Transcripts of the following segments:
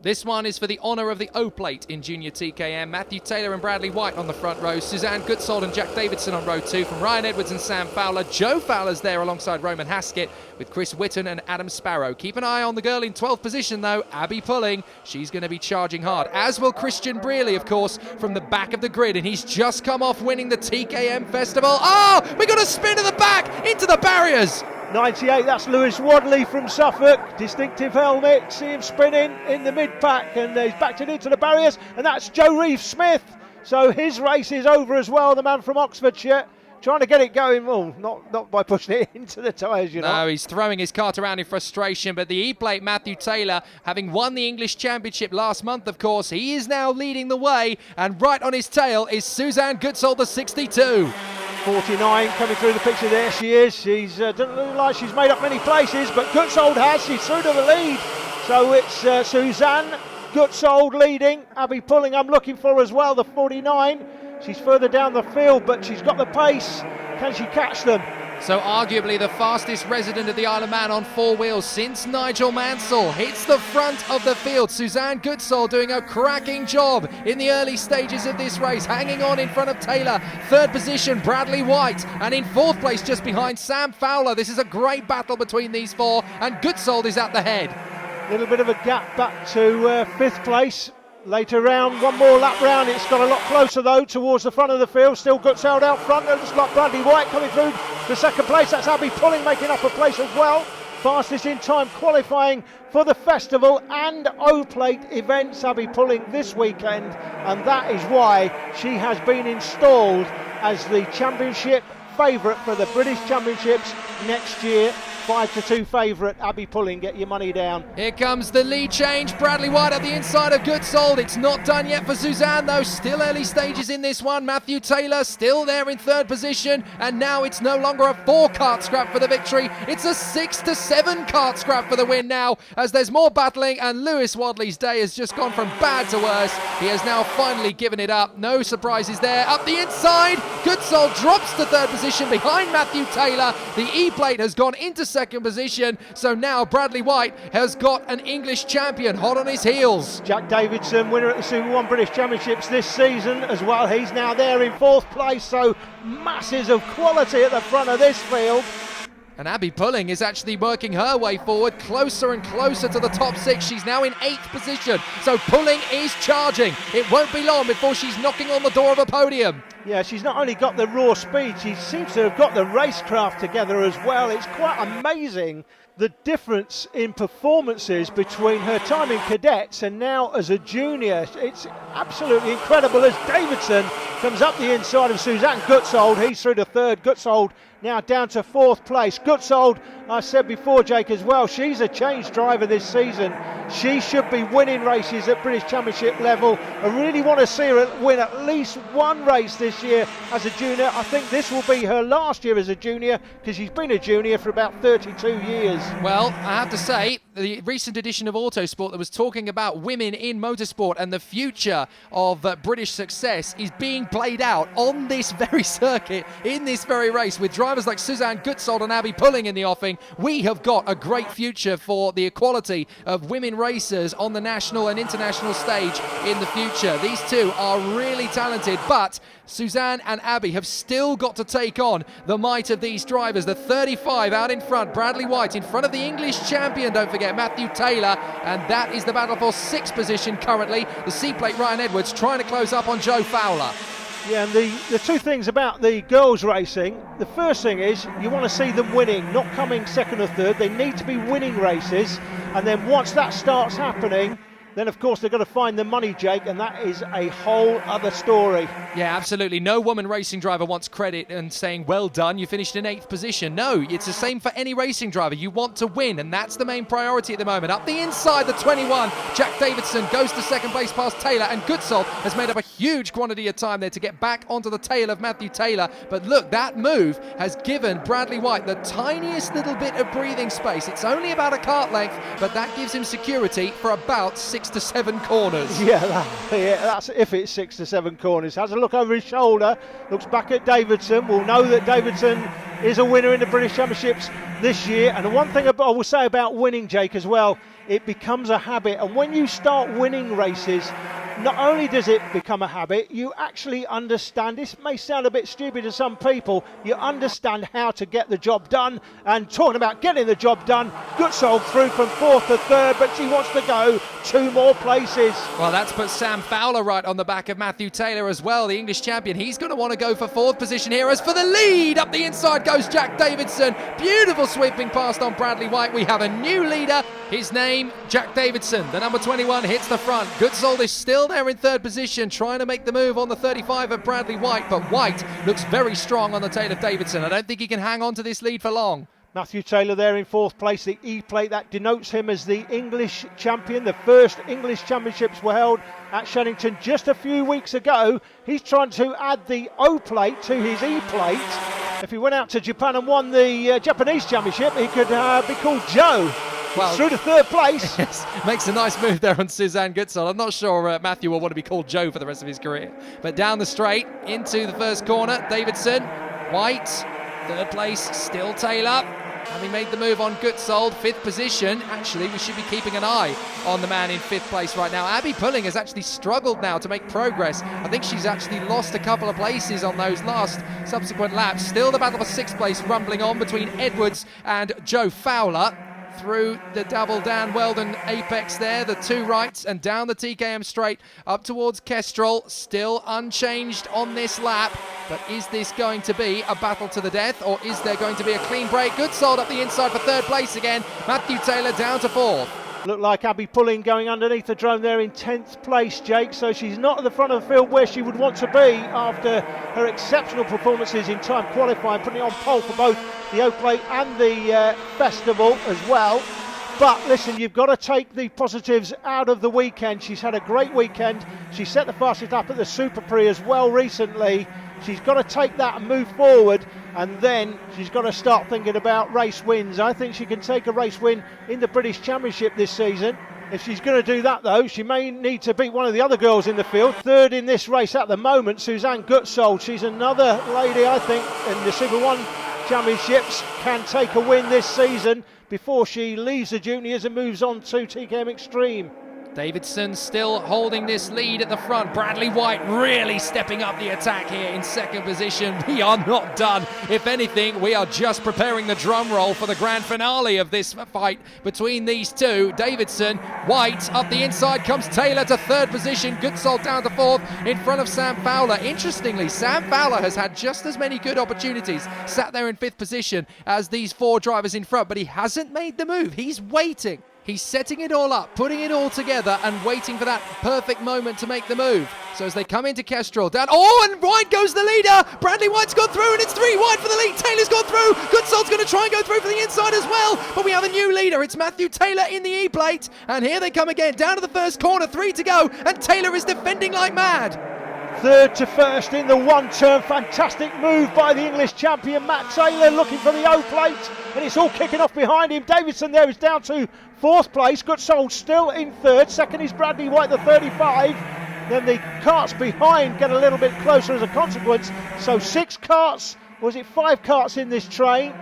This one is for the honour of the O plate in Junior TKM. Matthew Taylor and Bradley White on the front row. Suzanne Goodsold and Jack Davidson on row 2 from Ryan Edwards and Sam Fowler. Joe Fowler's there alongside Roman Haskett with Chris Whitton and Adam Sparrow. Keep an eye on the girl in 12th position though, Abby Pulling. She's going to be charging hard, as will Christian Brearley, of course, from the back of the grid. And he's just come off winning the TKM Festival. Oh, we got a spin to the back into the barriers. 98, that's Lewis Wadley from Suffolk. Distinctive helmet, see him spinning in the mid-pack, and he's backed it into the barriers, and that's Joe Reeve-Smith. So his race is over as well, the man from Oxfordshire. Trying to get it going, well, not by pushing it into the tyres, you know. No, he's throwing his cart around in frustration, but the E-plate Matthew Taylor, having won the English Championship last month, of course, he is now leading the way, and right on his tail is Suzanne Goodsold, the 62. 49 coming through the picture, there she is. She's doesn't look like she's made up many places, but Goodsold has. She's through to the lead. So it's Suzanne Goodsold leading. Abby Pulling I'm looking for as well, the 49. She's further down the field, but she's got the pace. Can she catch them? So arguably the fastest resident of the Isle of Man on 4 wheels since Nigel Mansell hits the front of the field. Suzanne Goodsold doing a cracking job in the early stages of this race, hanging on in front of Taylor. 3rd position, Bradley White, and in 4th place just behind Sam Fowler. This is a great battle between these 4, and Goodsold is at the head. A little bit of a gap back to 5th place. Later round, one more lap round, it's got a lot closer though towards the front of the field. Still Goodsold out front, it looks like Bradley White coming through to 2nd place. That's Abby Pulling making up a place as well. Fastest in time qualifying for the festival and O-plate events, Abby Pulling this weekend, and that is why she has been installed as the championship favourite for the British Championships next year. 5-2 favourite, Abby Pulling, get your money down. Here comes the lead change. Bradley White at the inside of Goodsold. It's not done yet for Suzanne though. Still early stages in this one. Matthew Taylor still there in 3rd position. And now it's no longer a 4 kart scrap for the victory. It's a 6 to 7 kart scrap for the win now, as there's more battling, and Lewis Wadley's day has just gone from bad to worse. He has now finally given it up. No surprises there. Up the inside, Goodsold drops to 3rd position behind Matthew Taylor. The E-plate has gone into 2nd position, so now Bradley White has got an English champion hot on his heels. Jack Davidson, winner at the Super 1 British Championships this season as well. He's now there in 4th place, so masses of quality at the front of this field. And Abby Pulling is actually working her way forward, closer and closer to the top 6. She's now in 8th position, so Pulling is charging. It won't be long before she's knocking on the door of a podium. Yeah, she's not only got the raw speed, she seems to have got the racecraft together as well. It's quite amazing the difference in performances between her time in cadets and now as a junior. It's absolutely incredible as Davidson comes up the inside of Suzanne Goodsold. He's through to 3rd. Goodsold now down to 4th place. Goodsold, I said before, Jake, as well, she's a change driver this season. She should be winning races at British Championship level. I really want to see her win at least one race this year as a junior. I think this will be her last year as a junior, because she's been a junior for about 32 years. Well, I have to say, the recent edition of Autosport that was talking about women in motorsport and the future of British success is being played out on this very circuit, in this very race, with drivers like Suzanne Goodsold and Abby Pulling in the offing. We have got a great future for the equality of women racers on the national and international stage in the future. These two are really talented, but Suzanne and Abby have still got to take on the might of these drivers. The 35 out in front, Bradley White in front of the English champion, don't forget, Matthew Taylor, and that is the battle for 6th position currently. The C-plate Ryan Edwards trying to close up on Joe Fowler. Yeah, and the two things about the girls racing, the first thing is you want to see them winning, not coming 2nd or 3rd. They need to be winning races, and then once that starts happening, then of course they've got to find the money, Jake, and that is a whole other story. Yeah, absolutely. No woman racing driver wants credit and saying, well done, you finished in 8th position. No, it's the same for any racing driver. You want to win, and that's the main priority at the moment. Up the inside, the 21, Jack Davidson goes to 2nd place past Taylor, and Goodsold has made up a huge quantity of time there to get back onto the tail of Matthew Taylor. But look, that move has given Bradley White the tiniest little bit of breathing space. It's only about a kart length, but that gives him security for about 6 to 7 corners. Yeah, that's if it's 6 to 7 corners. Has a look over his shoulder, looks back at Davidson. We'll know that Davidson is a winner in the British Championships this year. And the one thing I will say about winning, Jake, as well, it becomes a habit. And when you start winning races, not only does it become a habit, you actually understand. This may sound a bit stupid to some people. You understand how to get the job done. And talking about getting the job done, Goodsall through from 4th to 3rd, but she wants to go 2 more places. Well, that's put Sam Fowler right on the back of Matthew Taylor as well, the English champion. He's going to want to go for 4th position here. As for the lead, up the inside goes Jack Davidson. Beautiful sweeping past on Bradley White. We have a new leader. His name, Jack Davidson. The number 21 hits the front. Goodsall is still there in 3rd position, trying to make the move on the 35 of Bradley White, but White looks very strong on the tail of Davidson. I don't think he can hang on to this lead for long. Matthew Taylor there in 4th place, the E plate that denotes him as the English champion. The first English championships were held at Shannington just a few weeks ago. He's trying to add the O plate to his E plate. If he went out to Japan and won the Japanese championship, he could be called Joe. Well, through to 3rd place. Yes, makes a nice move there on Suzanne Goodsall. I'm not sure Matthew will want to be called Joe for the rest of his career. But down the straight into the first corner, Davidson, White, 3rd place, still Taylor. Having made the move on Goodsall, 5th position. Actually, we should be keeping an eye on the man in 5th place right now. Abby Pulling has actually struggled now to make progress. I think she's actually lost a couple of places on those last subsequent laps. Still the battle for 6th place rumbling on between Edwards and Joe Fowler. Through the double Dan Weldon apex there, the 2 rights and down the TKM straight up towards Kestrel, still unchanged on this lap. But is this going to be a battle to the death, or is there going to be a clean break? Goodsall up the inside for 3rd place again. Matthew Taylor down to 4th. Looked like Abby Pulling going underneath the drone there in 10th place, Jake, so she's not at the front of the field where she would want to be after her exceptional performances in time qualifying, putting it on pole for both the Oak Lake and the Festival as well. But listen, you've got to take the positives out of the weekend. She's had a great weekend. She set the fastest lap at the Super Prix as well recently. She's got to take that and move forward, and then she's got to start thinking about race wins. I think she can take a race win in the British Championship this season. If she's going to do that, though, she may need to beat one of the other girls in the field. 3rd in this race at the moment, Suzanne Goodsall. She's another lady, I think, in the Super 1 Championships, can take a win this season before she leaves the juniors and moves on to TKM Extreme. Davidson still holding this lead at the front. Bradley White really stepping up the attack here in 2nd position. We are not done. If anything, we are just preparing the drum roll for the grand finale of this fight between these two. Davidson, White, up the inside comes Taylor to 3rd position. Goodsall down to 4th in front of Sam Fowler. Interestingly, Sam Fowler has had just as many good opportunities, sat there in 5th position, as these 4 drivers in front, but he hasn't made the move. He's waiting. He's setting it all up, putting it all together and waiting for that perfect moment to make the move. So as they come into Kestrel, down, and White goes the leader. Bradley White's gone through and it's 3 wide for the lead. Taylor's gone through. Goodsall's going to try and go through for the inside as well. But we have a new leader. It's Matthew Taylor in the E-plate. And here they come again, down to the first corner, 3 to go. And Taylor is defending like mad. 3rd to 1st in the 1-turn. Fantastic move by the English champion Matt Taylor, looking for the O-plate, and it's all kicking off behind him. Davidson there is down to 4th place. Goodsall still in 3rd. 2nd is Bradley White, the 35. Then the karts behind get a little bit closer as a consequence. So 6 karts, was it 5 karts in this train?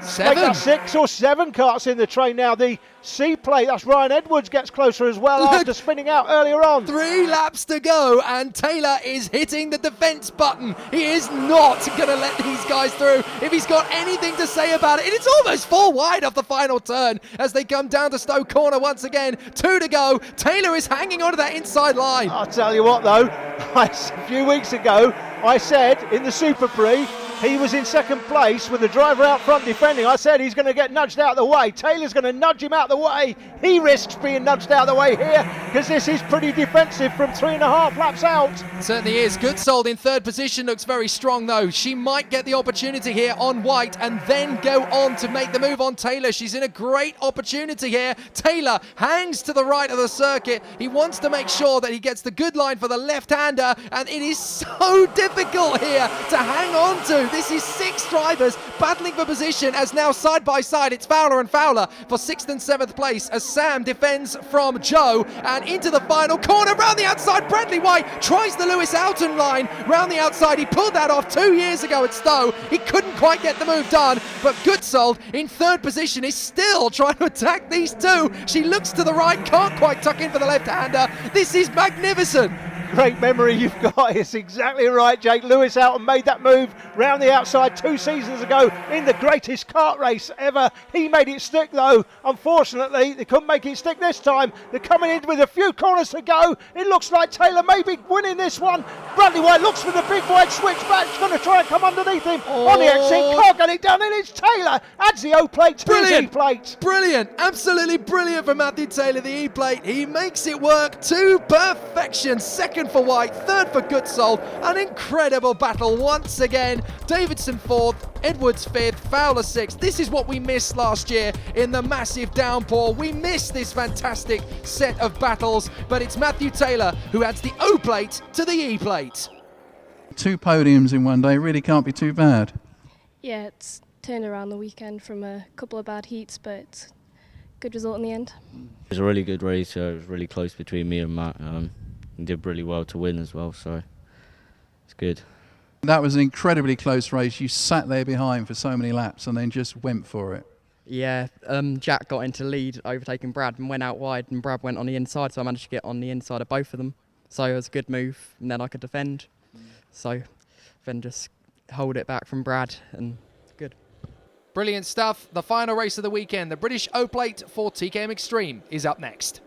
7. 6 or 7 karts in the train now. The C plate, that's Ryan Edwards, gets closer as well after spinning out earlier on. 3 laps to go and Taylor is hitting the defence button. He is not going to let these guys through if he's got anything to say about it. And it's almost 4 wide off the final turn as they come down to Stowe Corner once again. 2 to go. Taylor is hanging onto that inside line. I'll tell you what though, a few weeks ago I said in the Super Prix he was in 2nd place with the driver out front defending. I said he's going to get nudged out of the way. Taylor's going to nudge him out of the way. He risks being nudged out of the way here because this is pretty defensive from 3.5 laps out. Certainly is. Goodsall in 3rd position looks very strong though. She might get the opportunity here on White and then go on to make the move on Taylor. She's in a great opportunity here. Taylor hangs to the right of the circuit. He wants to make sure that he gets the good line for the left-hander, and it is so difficult here to hang on to This is 6 drivers battling for position as now side by side it's Fowler and Fowler for 6th and 7th place as Sam defends from Joe, and into the final corner round the outside. Bradley White tries the Lewis Alton line round the outside. He pulled that off 2 years ago at Stowe. He couldn't quite get the move done, but Goodsold in 3rd position is still trying to attack these two. She looks to the right, can't quite tuck in for the left-hander. This is magnificent. Great memory you've got. It's exactly right, Jake. Lewis Alton made that move round the outside 2 seasons ago in the greatest kart race ever. He made it stick though. Unfortunately, they couldn't make it stick this time. They're coming in with a few corners to go. It looks like Taylor may be winning this one. Bradley White looks for the big wide switch back. He's going to try and come underneath him on the exit. Can't get it done, and it's Taylor. Adds the O plate to his E plate. Brilliant. Absolutely brilliant for Matthew Taylor, the E plate. He makes it work to perfection. 2nd for White, 3rd for Goodsold. An incredible battle once again. Davidson 4th, Edwards 5th, Fowler 6th. This is what we missed last year in the massive downpour. We missed this fantastic set of battles, but it's Matthew Taylor who adds the O plate to the E plate. 2 podiums in one day really can't be too bad. Yeah, it's turned around the weekend from a couple of bad heats, but it's a good result in the end. It was a really good race. It was really close between me and Matt. He did really well to win as well, so it's good. That was an incredibly close race. You sat there behind for so many laps and then just went for it. Yeah, Jack got into lead, overtaking Brad, and went out wide, and Brad went on the inside, so I managed to get on the inside of both of them. So it was a good move, and then I could defend. So then just hold it back from Brad, and good. Brilliant stuff. The final race of the weekend, the British O plate for TKM Extreme, is up next.